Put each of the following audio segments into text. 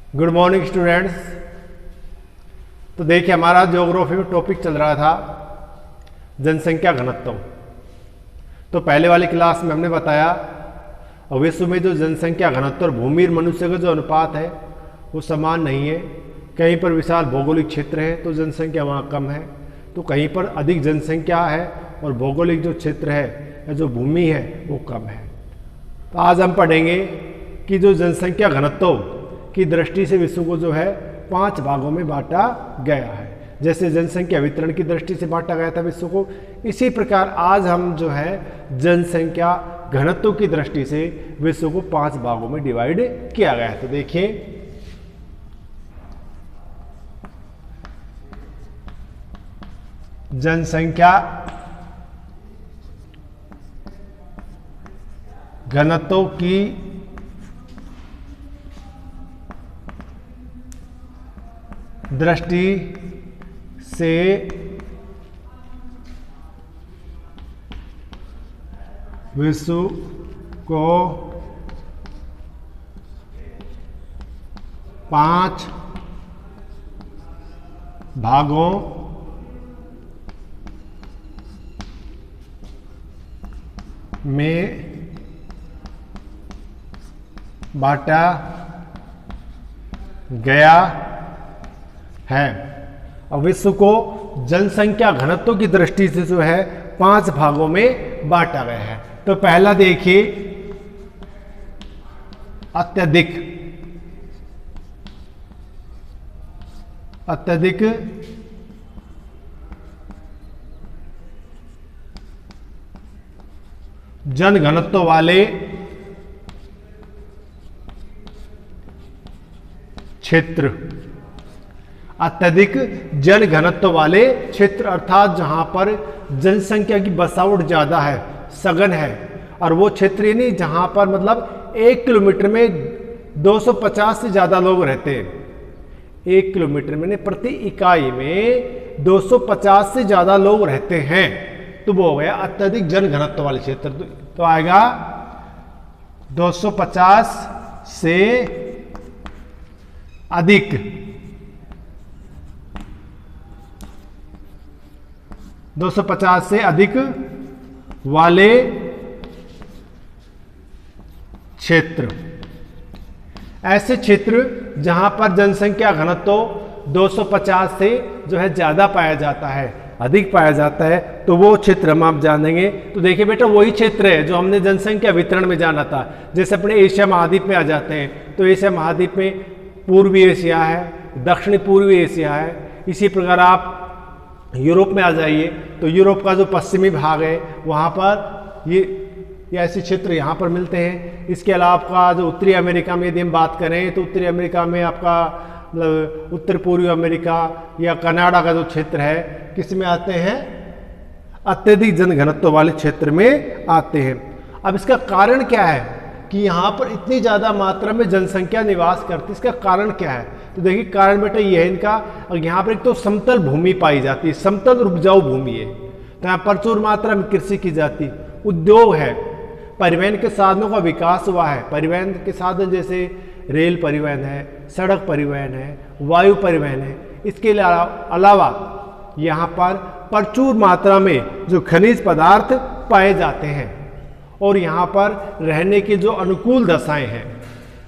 Good morning students. तो देखिए हमारा ज्योग्राफी में टॉपिक चल रहा था जनसंख्या घनत्व। तो पहले वाली क्लास में हमने बताया विश्व में जो जनसंख्या घनत्व और भूमि और मनुष्य का जो अनुपात है वो समान नहीं है। कहीं पर विशाल भौगोलिक क्षेत्र है तो जनसंख्या वहाँ कम है, तो कहीं पर अधिक जनसंख्या है और भौगोलिक जो क्षेत्र है या जो भूमि है वो कम है। तो आज हम पढ़ेंगे कि जो जनसंख्या घनत्व की दृष्टि से विश्व को जो है 5 भागों में बांटा गया है। जैसे जनसंख्या वितरण की दृष्टि से बांटा गया था विश्व को, इसी प्रकार आज हम जो है जनसंख्या घनत्व की दृष्टि से विश्व को 5 भागों में डिवाइड किया गया है। तो देखिए जनसंख्या घनत्व की दृष्टि से विश्व को 5 भागों में बांटा गया है। और विश्व को जनसंख्या घनत्व की दृष्टि से जो है 5 भागों में बांटा गया है। तो पहला देखिए अत्यधिक जनघनत्व वाले क्षेत्र, अत्यधिक जनघनत्व वाले क्षेत्र अर्थात जहां पर जनसंख्या की बसावट ज्यादा है, सघन है, और वो क्षेत्र ही नहीं जहां पर मतलब 1 किलोमीटर में 250 से ज्यादा लोग रहते हैं। 1 किलोमीटर में प्रति इकाई में 250 से ज्यादा लोग रहते हैं, तो वो हो गया अत्यधिक जनघनत्व वाले क्षेत्र। तो आएगा 250 से अधिक वाले क्षेत्र, ऐसे क्षेत्र जहां पर जनसंख्या घनत्व 250 से जो है ज्यादा पाया जाता है, अधिक पाया जाता है, तो वो क्षेत्र हम आप जानेंगे। तो देखिए बेटा वही क्षेत्र है जो हमने जनसंख्या वितरण में जाना था। जैसे अपने एशिया महाद्वीप में आ जाते हैं तो एशिया महाद्वीप में पूर्वी एशिया है, दक्षिणी पूर्वी एशिया है। इसी प्रकार आप यूरोप में आ जाइए तो यूरोप का जो पश्चिमी भाग है वहाँ पर ये ऐसे क्षेत्र यहाँ पर मिलते हैं। इसके अलावा आपका जो उत्तरी अमेरिका में यदि हम बात करें तो उत्तरी अमेरिका में आपका मतलब उत्तर पूर्वी अमेरिका या कनाडा का जो क्षेत्र है किस में आते हैं, अत्यधिक जनघनत्व वाले क्षेत्र में आते हैं। अब इसका कारण क्या है कि यहाँ पर इतनी ज़्यादा मात्रा में जनसंख्या निवास करती है, इसका कारण क्या है? तो देखिए कारण बेटा ये है इनका, यहाँ पर एक तो समतल भूमि पाई जाती है, समतल और उपजाऊ भूमि है, तो यहाँ प्रचुर मात्रा में कृषि की जाती है, उद्योग है, परिवहन के साधनों का विकास हुआ है। परिवहन के साधन जैसे रेल परिवहन है, सड़क परिवहन है, वायु परिवहन है। इसके अलावा यहाँ पर प्रचुर मात्रा में जो खनिज पदार्थ पाए जाते हैं और यहाँ पर रहने की जो अनुकूल दशाएं हैं,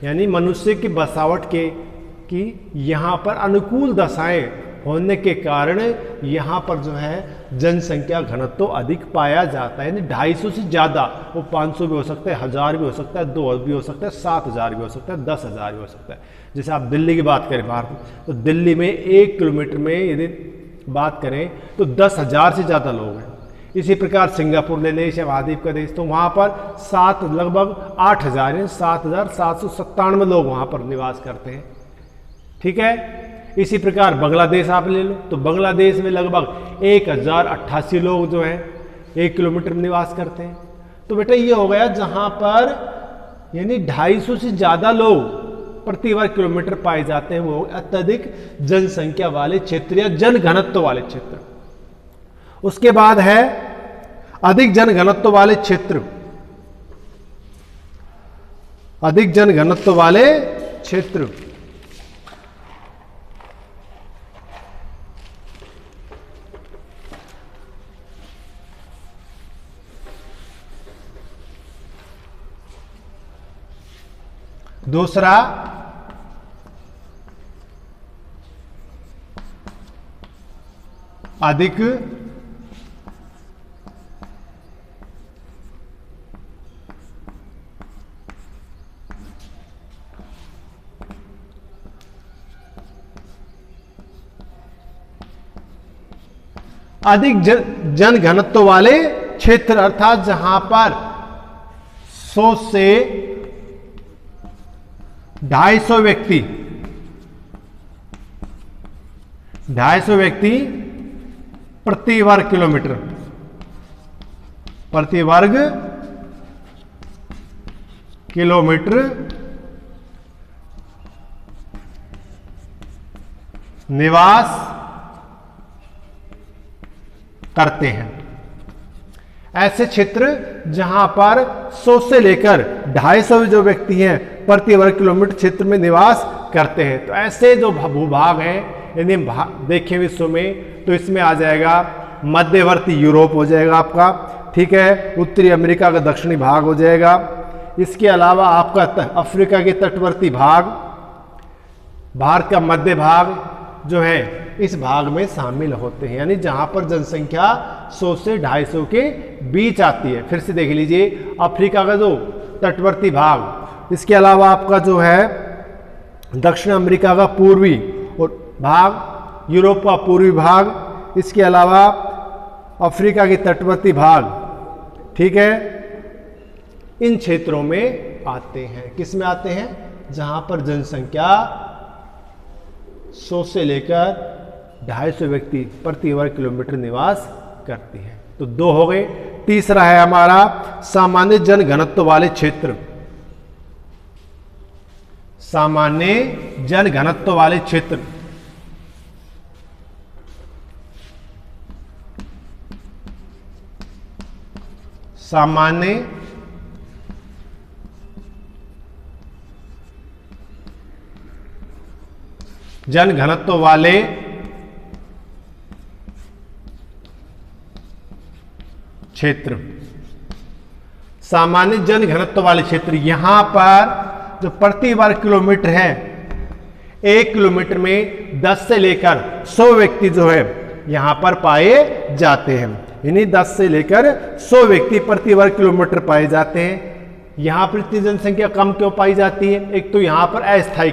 यानी मनुष्य की बसावट की यहाँ पर अनुकूल दशाएं होने के कारण यहाँ पर जो है जनसंख्या घनत्व अधिक पाया जाता है। यानी 250 से ज़्यादा, वो 500 भी हो सकता है, 1000 भी हो सकता है, 2 भी हो सकता है, 7000 भी हो सकता है, 10,000 भी हो सकता है। जैसे आप दिल्ली की बात करें भारत में, तो दिल्ली में 1 किलोमीटर में यदि बात करें तो 10,000 से ज़्यादा लोग हैं। इसी प्रकार सिंगापुर ले लें, एशिया महाद्वीप का देश, तो वहाँ पर लगभग 8,000 है, 7,797 लोग वहाँ पर निवास करते हैं। ठीक है। इसी प्रकार बांग्लादेश आप ले लो तो बांग्लादेश में लगभग 1088 लोग जो हैं 1 किलोमीटर में निवास करते हैं। तो बेटा ये हो गया जहां पर यानी 250 से ज़्यादा लोग प्रति वर्ग किलोमीटर पाए जाते हैं, वो अत्यधिक जनसंख्या वाले क्षेत्र या जनघनत्व वाले क्षेत्र। उसके बाद है अधिक जनघनत्व वाले क्षेत्र, अधिक जनघनत्व वाले क्षेत्र दूसरा अधिक जन घनत्व वाले क्षेत्र, अर्थात जहां पर 100 से 250 व्यक्ति 250 व्यक्ति प्रति वर्ग किलोमीटर, प्रति वर्ग किलोमीटर निवास करते हैं। ऐसे क्षेत्र जहां पर 100 से लेकर 250 जो व्यक्ति हैं प्रति वर्ग किलोमीटर क्षेत्र में निवास करते हैं। तो ऐसे जो भूभाग हैं यदि देखें विश्व में, तो इसमें आ जाएगा मध्यवर्ती यूरोप हो जाएगा आपका, ठीक है, उत्तरी अमेरिका का दक्षिणी भाग हो जाएगा। इसके अलावा आपका अफ्रीका के तटवर्ती भाग, भारत का मध्य भाग जो है इस भाग में शामिल होते हैं, यानी जहां पर जनसंख्या 100 से 250 के बीच आती है। फिर से देख लीजिए, अफ्रीका का जो तटवर्ती भाग, इसके अलावा आपका जो है दक्षिण अमेरिका का पूर्वी भाग, यूरोप का पूर्वी भाग, इसके अलावा अफ्रीका के तटवर्ती भाग, ठीक है, इन क्षेत्रों में आते हैं। किस में आते हैं? जहां पर जनसंख्या 100 से लेकर 250 व्यक्ति प्रति वर्ग किलोमीटर निवास करती है। तो 2 हो गए। तीसरा है हमारा सामान्य जन घनत्व वाले क्षेत्र। सामान्य जन घनत्व वाले क्षेत्र, सामान्य जन घनत्व वाले क्षेत्र। सामान्य जन घनत्व वाले क्षेत्र, यहां पर जो प्रति वर्ग किलोमीटर है, 1 किलोमीटर में 10 से लेकर 100 व्यक्ति जो है यहां पर पाए जाते हैं। यानी 10 से लेकर 100 व्यक्ति प्रति वर्ग किलोमीटर पाए जाते हैं। यहां पर इतनी जनसंख्या कम क्यों पाई जाती है? एक तो यहां पर अस्थायी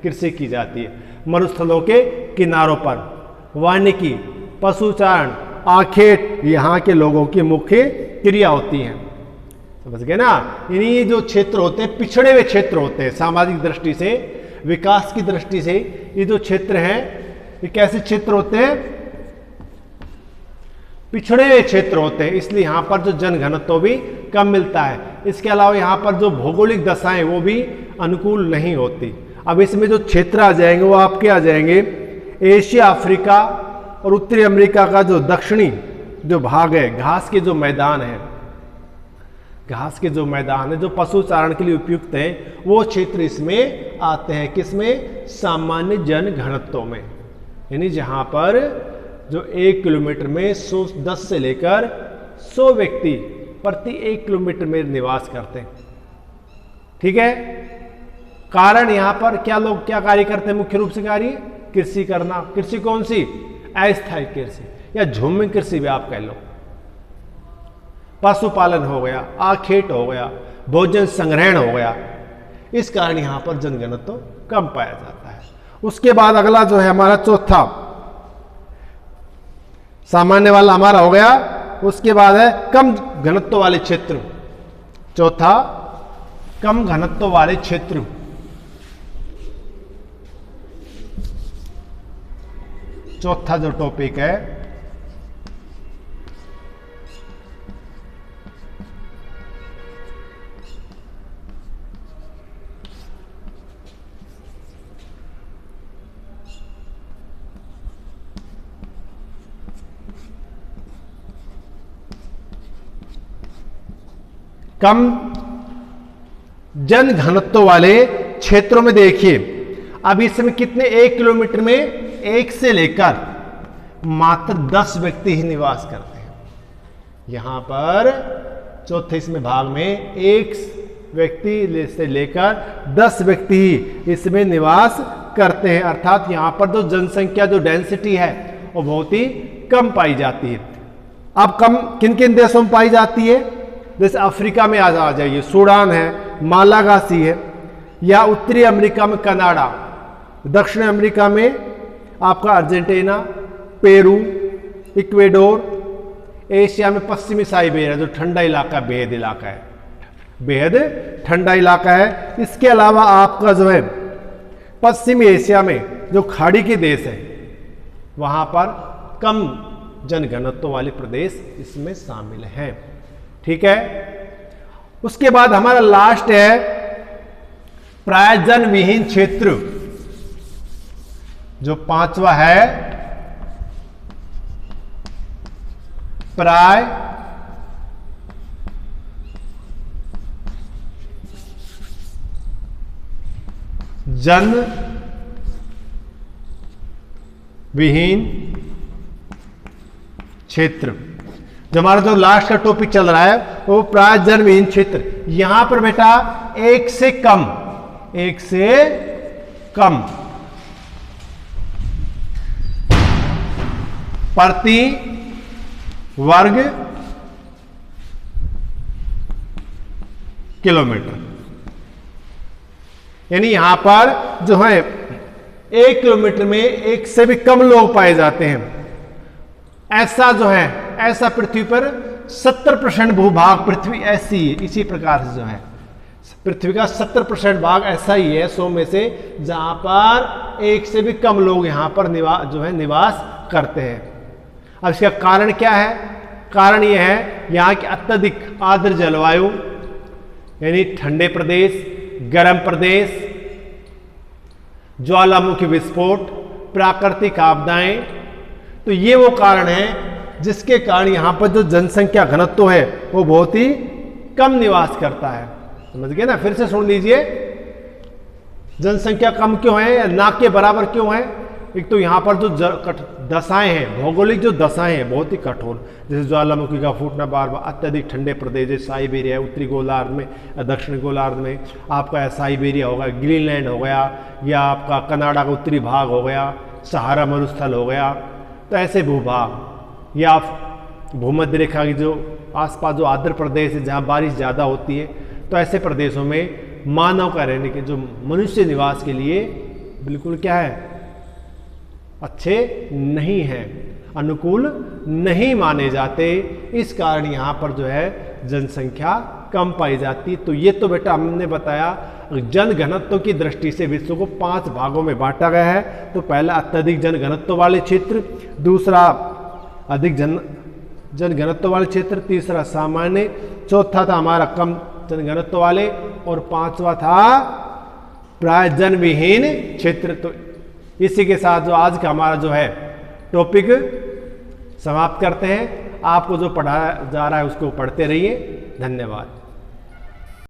कृषि की जाती है, मरुस्थलों के किनारों पर वानिकी, पशुचारण, आखेट यहाँ के लोगों की मुख्य क्रिया होती हैं। समझ गए ना? यानी ये जो क्षेत्र होते हैं पिछड़े हुए क्षेत्र होते हैं, सामाजिक दृष्टि से, विकास की दृष्टि से ये जो क्षेत्र हैं ये कैसे क्षेत्र होते हैं? पिछड़े हुए क्षेत्र होते हैं, इसलिए यहाँ पर जो जन घनत्व भी कम मिलता है। इसके अलावा यहाँ पर जो भौगोलिक दशाएं वो भी अनुकूल नहीं होती। अब इसमें जो क्षेत्र आ जाएंगे वो आपके आ जाएंगे एशिया, अफ्रीका और उत्तरी अमेरिका का जो दक्षिणी जो भाग है, घास के जो मैदान है, घास के जो मैदान है जो पशु चारण के लिए उपयुक्त है, वो क्षेत्र इसमें आते हैं। किसमें? सामान्य जन घनत्व में। यानी जहां पर जो 1 किलोमीटर में 10 से लेकर 100 व्यक्ति प्रति 1 किलोमीटर में निवास करते हैं। ठीक है। कारण यहां पर क्या लोग क्या कार्य करते हैं? मुख्य रूप से कार्य कृषि करना। कृषि कौन सी? अस्थायी कृषि या झूमी कृषि भी आप कह लो। पशुपालन हो गया, आखेट हो गया, भोजन संग्रहण हो गया। इस कारण यहां पर जनघनत्व कम पाया जाता है। उसके बाद अगला जो है हमारा चौथा, सामान्य वाला हमारा हो गया। उसके बाद है कम घनत्व वाले क्षेत्र। चौथा, कम घनत्व वाले क्षेत्र। चौथा जो टॉपिक है कम जन घनत्व वाले क्षेत्रों में देखिए, अब इसमें कितने 1 किलोमीटर में 1 से लेकर मात्र 10 व्यक्ति ही निवास करते हैं। यहां पर चौथे इसमें भाग में 1 व्यक्ति से लेकर 10 व्यक्ति ही इसमें निवास करते हैं, अर्थात यहाँ पर जो जनसंख्या जो डेंसिटी है वो बहुत ही कम पाई जाती है। अब कम किन किन देशों में पाई जाती है? जैसे अफ्रीका में आ जाइए, सूडान है, मालागासी है, या उत्तरी अमेरिका में कनाडा, दक्षिण अमेरिका में आपका अर्जेंटीना, पेरू, इक्वेडोर, एशिया में पश्चिमी साइबेरिया जो ठंडा इलाका, बेहद इलाका है, बेहद ठंडा इलाका है। इसके अलावा आपका जो है पश्चिमी एशिया में जो खाड़ी के देश है वहां पर कम जनघनत्व वाले प्रदेश इसमें शामिल हैं। ठीक है, उसके बाद हमारा लास्ट है प्रायजन विहीन क्षेत्र, जो 5वां है प्राय जन विहीन क्षेत्र। जो हमारा जो लास्ट का टॉपिक चल रहा है वो प्राय जन विहीन क्षेत्र। यहां पर बेटा 1 से कम प्रति वर्ग किलोमीटर, यानी यहां पर जो है 1 किलोमीटर में 1 से भी कम लोग पाए जाते हैं। ऐसा जो है, ऐसा पृथ्वी पर 70% भूभाग पृथ्वी ऐसी है। इसी प्रकार से जो है पृथ्वी का 70% भाग ऐसा ही है 100 में से, जहां पर 1 से भी कम लोग यहां पर निवास करते हैं। अब इसका कारण क्या है? कारण यह है यहाँ की अत्यधिक आर्द्र जलवायु, यानी ठंडे प्रदेश, गर्म प्रदेश, ज्वालामुखी विस्फोट, प्राकृतिक आपदाएं। तो ये वो कारण है जिसके कारण यहाँ पर जो जनसंख्या घनत्व है वो बहुत ही कम निवास करता है। समझ गए ना? फिर से सुन लीजिए, जनसंख्या कम क्यों है, ना के बराबर क्यों है? एक तो यहाँ पर जो दशाएं हैं, भौगोलिक जो दशाएं हैं बहुत ही कठोर, जैसे ज्वालामुखी का फूटना, बार बार अत्यधिक ठंडे प्रदेश जैसे साइबेरिया, उत्तरी गोलार्ध में, दक्षिण गोलार्ध में आपका साइबेरिया हो गया, ग्रीनलैंड हो गया, या आपका कनाडा का उत्तरी भाग हो गया, सहारा मरुस्थल हो गया। तो ऐसे भूभाग या भूमध्य रेखा की जो आसपास जो आर्द्र प्रदेश है जहाँ बारिश ज़्यादा होती है, तो ऐसे प्रदेशों में मानव का रहने के, जो मनुष्य निवास के लिए बिल्कुल क्या है, अच्छे नहीं हैं, अनुकूल नहीं माने जाते। इस कारण यहाँ पर जो है जनसंख्या कम पाई जाती। तो ये तो बेटा हमने बताया जनघनत्व की दृष्टि से विश्व को 5 भागों में बांटा गया है। तो पहला अत्यधिक जनघनत्व वाले क्षेत्र, दूसरा अधिक जनघनत्व वाले क्षेत्र, तीसरा सामान्य, चौथा था हमारा कम जनघनत्व वाले, और 5वां था प्राय जन विहीन क्षेत्र। तो इसी के साथ जो आज का हमारा जो है टॉपिक समाप्त करते हैं। आपको जो पढ़ाया जा रहा है उसको पढ़ते रहिए। धन्यवाद।